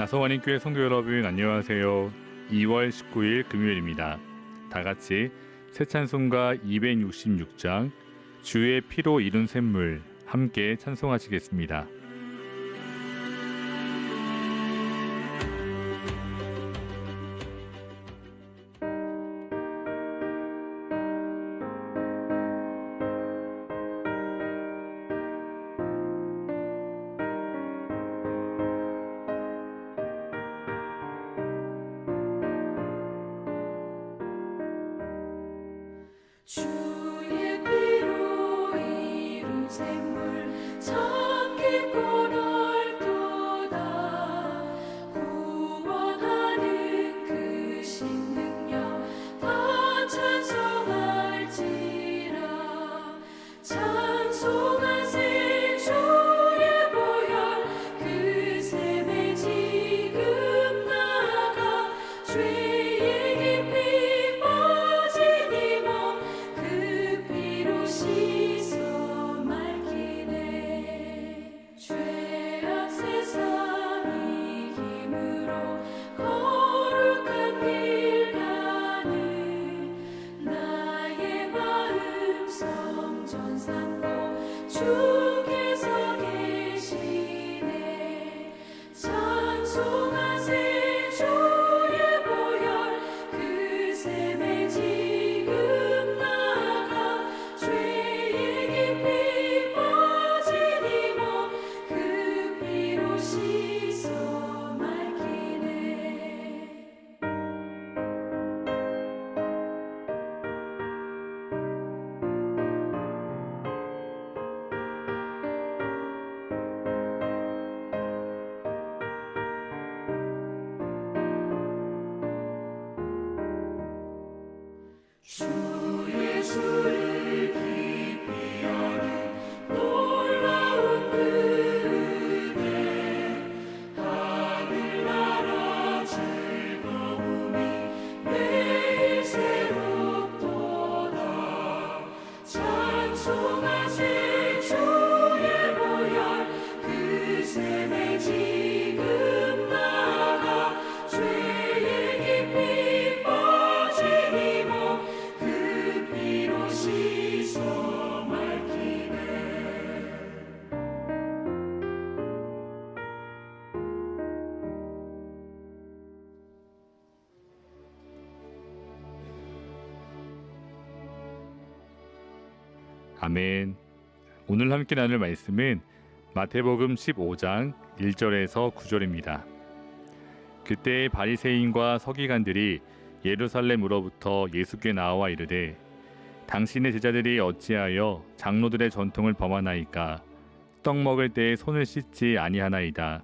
다성환인교회 성도 여러분 안녕하세요. 2월 19일 금요일입니다. 다 같이 새 찬송가 266장 주의 피로 이룬 샘물 함께 찬송하시겠습니다. 주의 피로 이룬 샘물 참 깊고 넓도다. 구원하는 그 신능력 다 찬송할지라. 찬송하세 주의 보혈 그 샘에 지금 나가 죄의 깊이 빠진 이 몸 그 피로 씻어 맑히네. 죄악 세상 이김으로 거룩한 길 가는 나의 마음 성전 삼고 주께서 계시네. 찬송하세 주의 보혈 그 샘에 지금 나가 죄의 깊이 빠진 이 몸 그 피로 씻어 맑히네. 주 예수를 깊이 아는 놀라운 그 은혜 하늘나라 즐거움이 매일 새롭도다. 찬송하세 주의 보혈 그 샘에 지금 나가 죄의 깊이 빠진 이 몸 그 피로 씻어 맑히네. 아멘. 오늘 함께 나눌 말씀은 마태복음 15장 1절에서 9절입니다. 그때 바리새인과 서기관들이 예루살렘으로부터 예수께 나와 이르되 당신의 제자들이 어찌하여 장로들의 전통을 범하나이까? 떡 먹을 때에 손을 씻지 아니하나이다.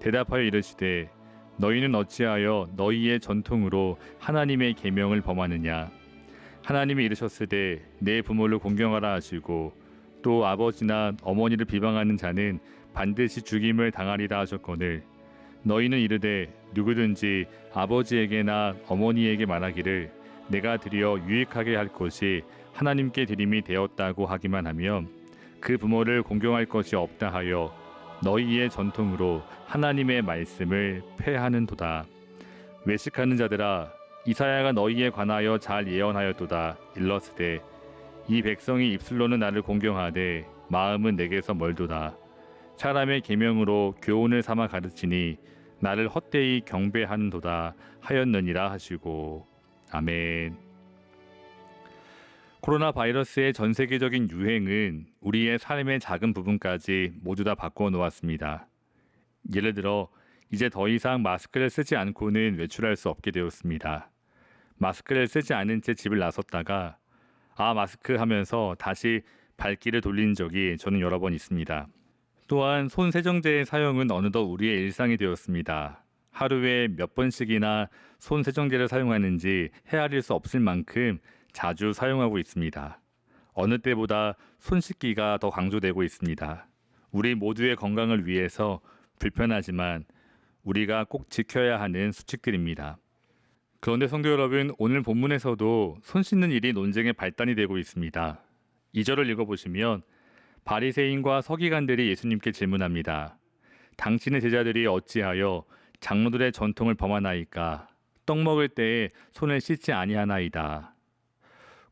대답하여 이르시되 너희는 어찌하여 너희의 전통으로 하나님의 계명을 범하느냐? 하나님이 이르셨으되 내 부모를 공경하라 하시고 또 아버지나 어머니를 비방하는 자는 반드시 죽임을 당하리라 하셨거늘 너희는 이르되 누구든지 아버지에게나 어머니에게 말하기를 내가 드려 유익하게 할 것이 하나님께 드림이 되었다고 하기만 하면 그 부모를 공경할 것이 없다 하여 너희의 전통으로 하나님의 말씀을 폐하는도다. 외식하는 자들아 이사야가 너희에 관하여 잘 예언하였도다. 일러스되 이 백성이 입술로는 나를 공경하되 마음은 내게서 멀도다. 사람의 계명으로 교훈을 삼아 가르치니 나를 헛되이 경배하는도다 하였느니라 하시고. 아멘. 코로나 바이러스의 전 세계적인 유행은 우리의 삶의 작은 부분까지 모두 다 바꿔 놓았습니다. 예를 들어 이제 더 이상 마스크를 쓰지 않고는 외출할 수 없게 되었습니다. 마스크를 쓰지 않은 채 집을 나섰다가 마스크 하면서 다시 발길을 돌린 적이 저는 여러 번 있습니다. 또한 손 세정제의 사용은 어느덧 우리의 일상이 되었습니다. 하루에 몇 번씩이나 손 세정제를 사용하는지 헤아릴 수 없을 만큼 자주 사용하고 있습니다. 어느 때보다 손 씻기가 더 강조되고 있습니다. 우리 모두의 건강을 위해서 불편하지만 우리가 꼭 지켜야 하는 수칙들입니다. 그런데 성도 여러분, 오늘 본문에서도 손 씻는 일이 논쟁의 발단이 되고 있습니다. 2절을 읽어보시면 바리새인과 서기관들이 예수님께 질문합니다. 당신의 제자들이 어찌하여 장로들의 전통을 범하나이까 떡 먹을 때에 손을 씻지 아니하나이다.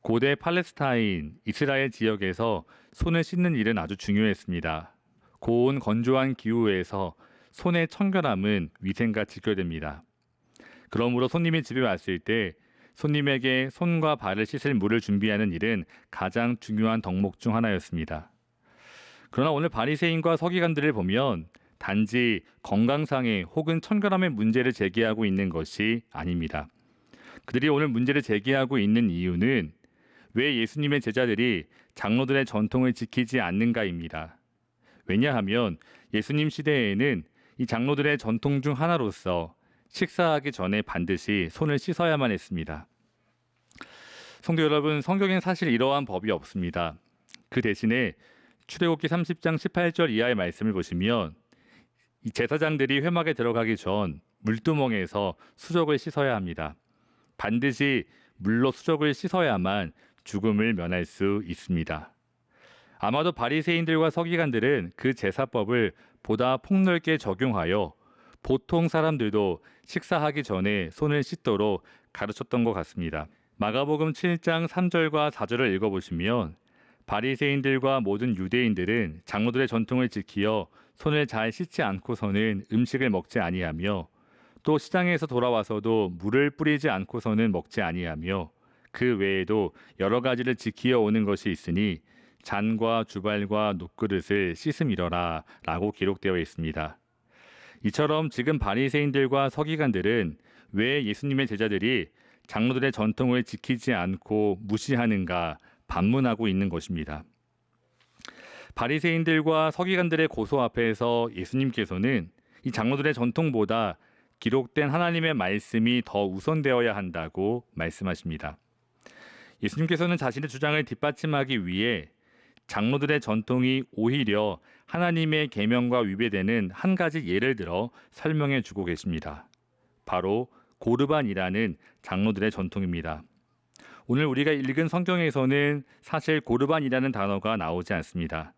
고대 팔레스타인, 이스라엘 지역에서 손을 씻는 일은 아주 중요했습니다. 고온 건조한 기후에서 손의 청결함은 위생과 직결됩니다. 그러므로 손님이 집에 왔을 때 손님에게 손과 발을 씻을 물을 준비하는 일은 가장 중요한 덕목 중 하나였습니다. 그러나 오늘 바리새인과 서기관들을 보면 단지 건강상의 혹은 청결함의 문제를 제기하고 있는 것이 아닙니다. 그들이 오늘 문제를 제기하고 있는 이유는 왜 예수님의 제자들이 장로들의 전통을 지키지 않는가입니다. 왜냐하면 예수님 시대에는 이 장로들의 전통 중 하나로서 식사하기 전에 반드시 손을 씻어야만 했습니다. 성도 여러분, 성경엔 사실 이러한 법이 없습니다. 그 대신에 출애굽기 30장 18절 이하의 말씀을 보시면 이 제사장들이 회막에 들어가기 전 물두멍에서 수족을 씻어야 합니다. 반드시 물로 수족을 씻어야만 죽음을 면할 수 있습니다. 아마도 바리새인들과 서기관들은 그 제사법을 보다 폭넓게 적용하여 보통 사람들도 식사하기 전에 손을 씻도록 가르쳤던 것 같습니다. 마가복음 7장 3절과 4절을 읽어보시면 바리새인들과 모든 유대인들은 장로들의 전통을 지키어 손을 잘 씻지 않고서는 음식을 먹지 아니하며 또 시장에서 돌아와서도 물을 뿌리지 않고서는 먹지 아니하며 그 외에도 여러 가지를 지키어 오는 것이 있으니 잔과 주발과 놋그릇을 씻음이러라 라고 기록되어 있습니다. 이처럼 지금 바리새인들과 서기관들은 왜 예수님의 제자들이 장로들의 전통을 지키지 않고 무시하는가 반문하고 있는 것입니다. 바리새인들과 서기관들의 고소 앞에서 예수님께서는 이 장로들의 전통보다 기록된 하나님의 말씀이 더 우선되어야 한다고 말씀하십니다. 예수님께서는 자신의 주장을 뒷받침하기 위해 장로들의 전통이 오히려 하나님의 계명과 위배되는 한 가지 예를 들어 설명해 주고 계십니다. 바로 고르반이라는 장로들의 전통입니다. 오늘 우리가 읽은 성경에서는 사실 고르반이라는 단어가 나오지 않습니다.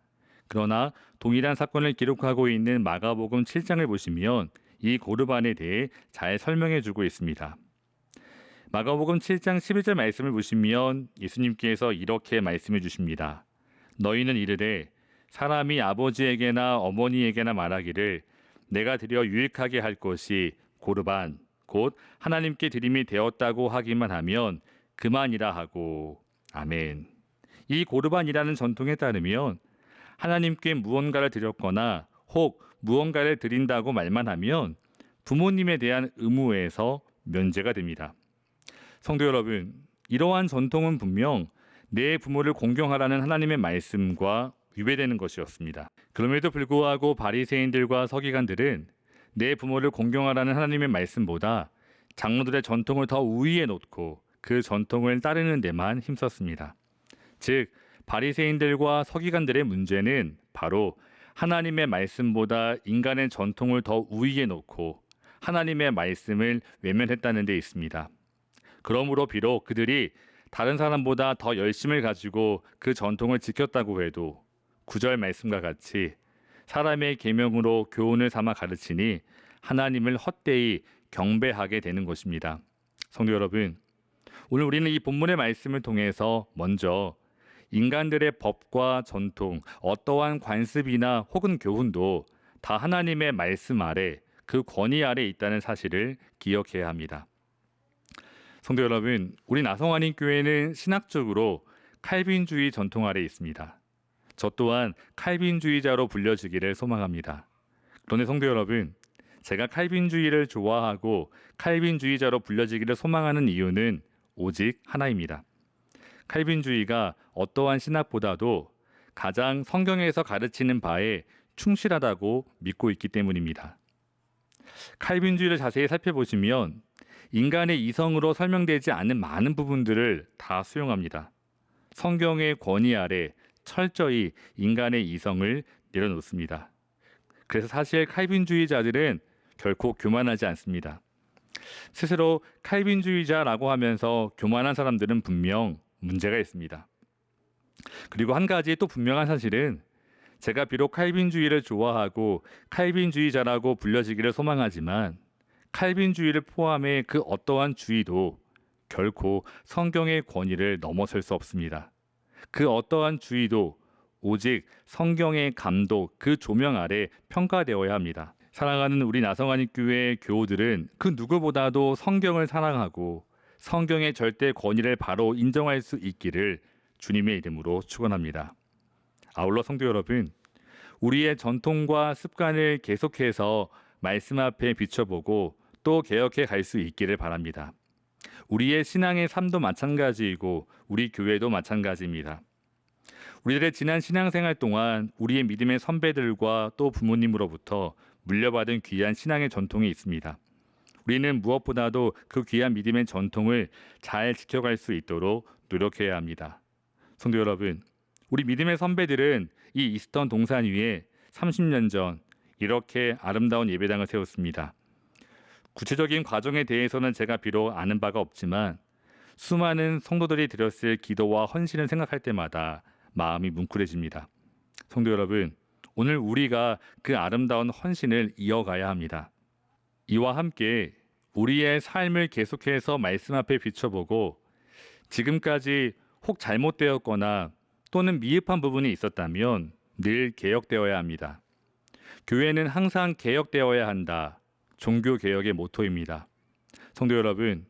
그러나 동일한 사건을 기록하고 있는 마가복음 7장을 보시면 이 고르반에 대해 잘 설명해 주고 있습니다. 마가복음 7장 11절 말씀을 보시면 예수님께서 이렇게 말씀해 주십니다. 너희는 이르되 사람이 아버지에게나 어머니에게나 말하기를 내가 드려 유익하게 할 것이 고르반 곧 하나님께 드림이 되었다고 하기만 하면 그만이라 하고 아멘. 이 고르반이라는 전통에 따르면 하나님께 무언가를 드렸거나 혹 무언가를 드린다고 말만 하면 부모님에 대한 의무에서 면제가 됩니다. 성도 여러분, 이러한 전통은 분명 내 부모를 공경하라는 하나님의 말씀과 위배되는 것이었습니다. 그럼에도 불구하고 바리새인들과 서기관들은 내 부모를 공경하라는 하나님의 말씀보다 장로들의 전통을 더 우위에 놓고 그 전통을 따르는 데만 힘썼습니다. 즉 바리새인들과 서기관들의 문제는 바로 하나님의 말씀보다 인간의 전통을 더 우위에 놓고 하나님의 말씀을 외면했다는 데 있습니다. 그러므로 비록 그들이 다른 사람보다 더 열심을 가지고 그 전통을 지켰다고 해도 9절 말씀과 같이 사람의 계명으로 교훈을 삼아 가르치니 하나님을 헛되이 경배하게 되는 것입니다. 성도 여러분, 오늘 우리는 이 본문의 말씀을 통해서 먼저 인간들의 법과 전통, 어떠한 관습이나 혹은 교훈도 다 하나님의 말씀 아래 그 권위 아래 있다는 사실을 기억해야 합니다. 성도 여러분, 우리 나성환인교회는 신학적으로 칼빈주의 전통 아래 있습니다. 저 또한 칼빈주의자로 불려지기를 소망합니다. 그런데 성도 여러분, 제가 칼빈주의를 좋아하고 칼빈주의자로 불려지기를 소망하는 이유는 오직 하나입니다. 칼빈주의가 어떠한 신학보다도 가장 성경에서 가르치는 바에 충실하다고 믿고 있기 때문입니다. 칼빈주의를 자세히 살펴보시면 인간의 이성으로 설명되지 않는 많은 부분들을 다 수용합니다. 성경의 권위 아래 철저히 인간의 이성을 내려놓습니다. 그래서 사실 칼빈주의자들은 결코 교만하지 않습니다. 스스로 칼빈주의자라고 하면서 교만한 사람들은 분명 문제가 있습니다. 그리고 한 가지 또 분명한 사실은 제가 비록 칼빈주의를 좋아하고 칼빈주의자라고 불려지기를 소망하지만 칼빈주의를 포함해 그 어떠한 주의도 결코 성경의 권위를 넘어설 수 없습니다. 그 어떠한 주의도 오직 성경의 감독, 그 조명 아래 평가되어야 합니다. 사랑하는 우리 나성안입교회 교우들은 그 누구보다도 성경을 사랑하고 성경의 절대 권위를 바로 인정할 수 있기를 주님의 이름으로 축원합니다. 아울러 성도 여러분, 우리의 전통과 습관을 계속해서 말씀 앞에 비춰보고 또 개혁해 갈 수 있기를 바랍니다. 우리의 신앙의 삶도 마찬가지이고 우리 교회도 마찬가지입니다. 우리들의 지난 신앙생활 동안 우리의 믿음의 선배들과 또 부모님으로부터 물려받은 귀한 신앙의 전통이 있습니다. 우리는 무엇보다도 그 귀한 믿음의 전통을 잘 지켜갈 수 있도록 노력해야 합니다. 성도 여러분, 우리 믿음의 선배들은 이 이스턴 동산 위에 30년 전 이렇게 아름다운 예배당을 세웠습니다. 구체적인 과정에 대해서는 제가 비록 아는 바가 없지만 수많은 성도들이 드렸을 기도와 헌신을 생각할 때마다 마음이 뭉클해집니다. 성도 여러분, 오늘 우리가 그 아름다운 헌신을 이어가야 합니다. 이와 함께 우리의 삶을 계속해서 말씀 앞에 비춰보고 지금까지 혹 잘못되었거나 또는 미흡한 부분이 있었다면 늘 개혁되어야 합니다. 교회는 항상 개혁되어야 한다. 종교개혁의 모토입니다. 성도 여러분,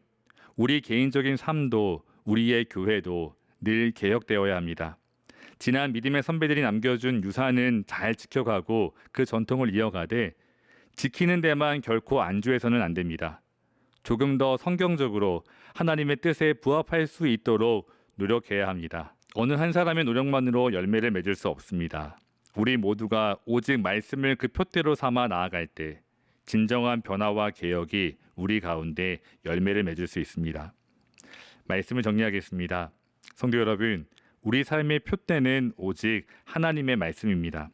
우리 개인적인 삶도 우리의 교회도 늘 개혁되어야 합니다. 지난 믿음의 선배들이 남겨준 유산은 잘 지켜가고 그 전통을 이어가되 지키는 데만 결코 안주해서는 안 됩니다. 조금 더 성경적으로 하나님의 뜻에 부합할 수 있도록 노력해야 합니다. 어느 한 사람의 노력만으로 열매를 맺을 수 없습니다. 우리 모두가 오직 말씀을 그 표대로 삼아 나아갈 때 진정한 변화와 개혁이 우리 가운데 열매를 맺을 수 있습니다. 말씀을 정리하겠습니다. 성도 여러분, 우리 삶의 표대는 오직 하나님의 말씀입니다.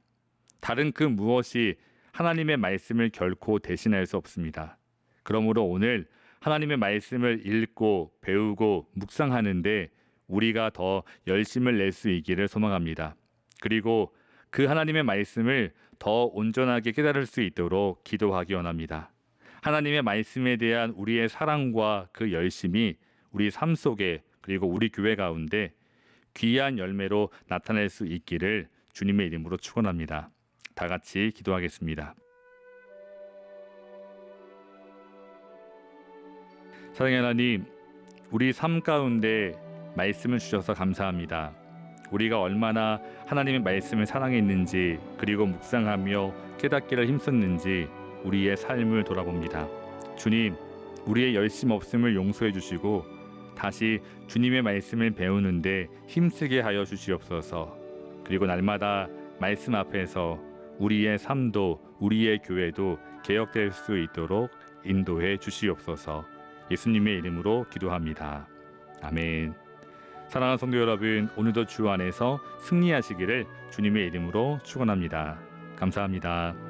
다른 그 무엇이 하나님의 말씀을 결코 대신할 수 없습니다. 그러므로 오늘 하나님의 말씀을 읽고 배우고 묵상하는데 우리가 더 열심을 낼 수 있기를 소망합니다. 그리고 그 하나님의 말씀을 더 온전하게 깨달을 수 있도록 기도하기 원합니다. 하나님의 말씀에 대한 우리의 사랑과 그 열심이 우리 삶 속에 그리고 우리 교회 가운데 귀한 열매로 나타낼 수 있기를 주님의 이름으로 축원합니다. 다 같이 기도하겠습니다. 사랑의 하나님, 우리 삶 가운데 말씀을 주셔서 감사합니다. 우리가 얼마나 하나님의 말씀을 사랑했는지 그리고 묵상하며 깨닫기를 힘썼는지 우리의 삶을 돌아봅니다. 주님, 우리의 열심 없음을 용서해 주시고 다시 주님의 말씀을 배우는데 힘쓰게 하여 주시옵소서. 그리고 날마다 말씀 앞에서 우리의 삶도 우리의 교회도 개혁될 수 있도록 인도해 주시옵소서. 예수님의 이름으로 기도합니다. 아멘. 사랑하는 성도 여러분, 오늘도 주 안에서 승리하시기를 주님의 이름으로 축원합니다. 감사합니다.